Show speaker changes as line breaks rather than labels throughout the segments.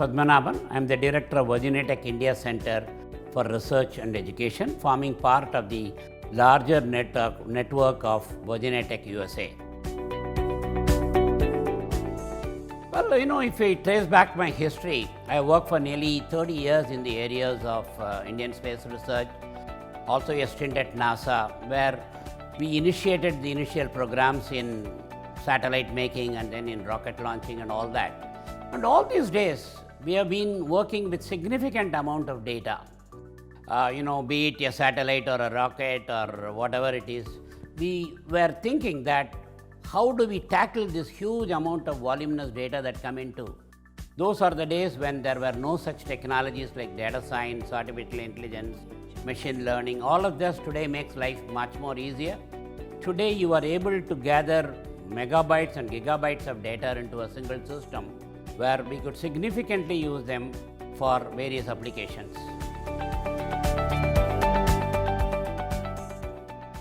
Padmanabhan. I am the director of Virginia Tech India Center for Research and Education, forming part of the larger network of Virginia Tech USA. Well, if I trace back my history, I worked for nearly 30 years in the areas of Indian space research, also a stint at NASA, where we initiated the initial programs in satellite making and then in rocket launching and all that. And all these days, we have been working with significant amount of data. Be it a satellite or a rocket or whatever it is, we were thinking that how do we tackle this huge amount of voluminous data that come into? Those are the days when there were no such technologies like data science, artificial intelligence, machine learning. All of this today makes life much more easier. Today you are able to gather megabytes and gigabytes of data into a single system where we could significantly use them for various applications.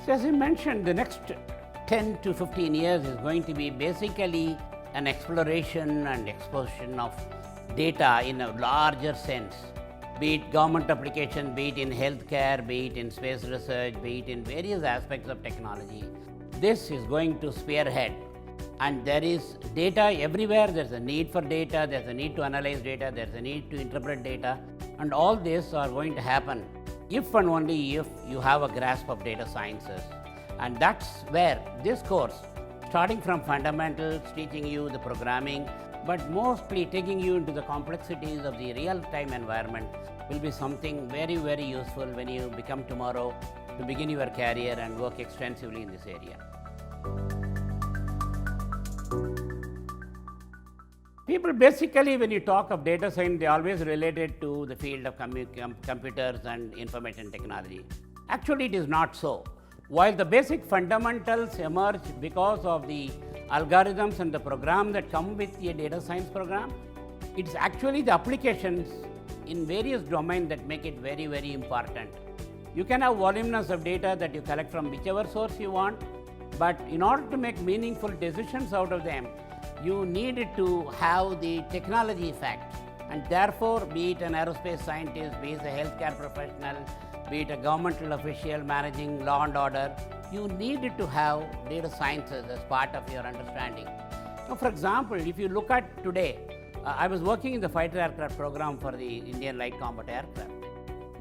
So as I mentioned, the next 10 to 15 years is going to be basically an exploration and exposition of data in a larger sense, be it government application, be it in healthcare, be it in space research, be it in various aspects of technology. This is going to spearhead, and there is data everywhere. There's a need for data, there's a need to analyze data, there's a need to interpret data, and all this are going to happen if and only if you have a grasp of data sciences. And that's where this course, starting from fundamentals, teaching you the programming, but mostly taking you into the complexities of the real-time environment, will be something very, very useful when you become tomorrow to begin your career and work extensively in this area. People basically, when you talk of data science, they always relate it to the field of computers and information technology. Actually, it is not so. While the basic fundamentals emerge because of the algorithms and the program that come with a data science program, it's actually the applications in various domains that make it very, very important. You can have voluminous of data that you collect from whichever source you want, but in order to make meaningful decisions out of them, you need to have the technology facts. And therefore, be it an aerospace scientist, be it a healthcare professional, be it a governmental official managing law and order, you need to have data sciences as part of your understanding. Now, for example, if you look at today, I was working in the fighter aircraft program for the Indian Light Combat Aircraft.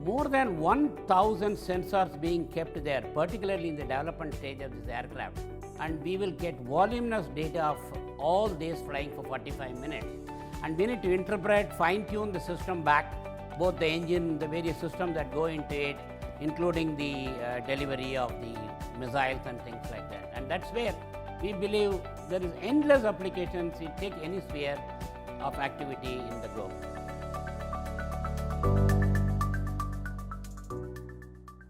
More than 1,000 sensors being kept there, particularly in the development stage of this aircraft. And we will get voluminous data of all days flying for 45 minutes. And we need to interpret, fine-tune the system back, both the engine, the various systems that go into it, including the delivery of the missiles and things like that. And that's where we believe there is endless applications in take any sphere of activity in the globe.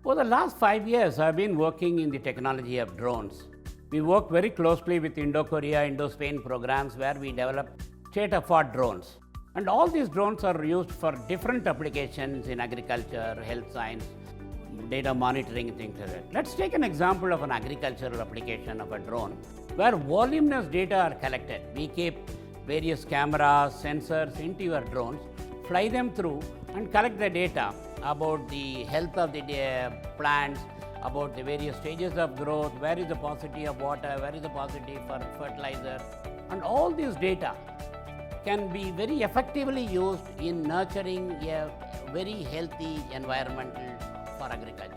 For the last 5 years, I've been working in the technology of drones. We work very closely with Indo-Korea, Indo-Spain programs where we develop state-of-the-art drones. And all these drones are used for different applications in agriculture, health science, data monitoring, things like that. Let's take an example of an agricultural application of a drone where voluminous data are collected. We keep various cameras, sensors into your drones, fly them through and collect the data about the health of the plants, about the various stages of growth, where is the paucity of water, where is the paucity for fertilizer. And all these data can be very effectively used in nurturing a very healthy environment for agriculture.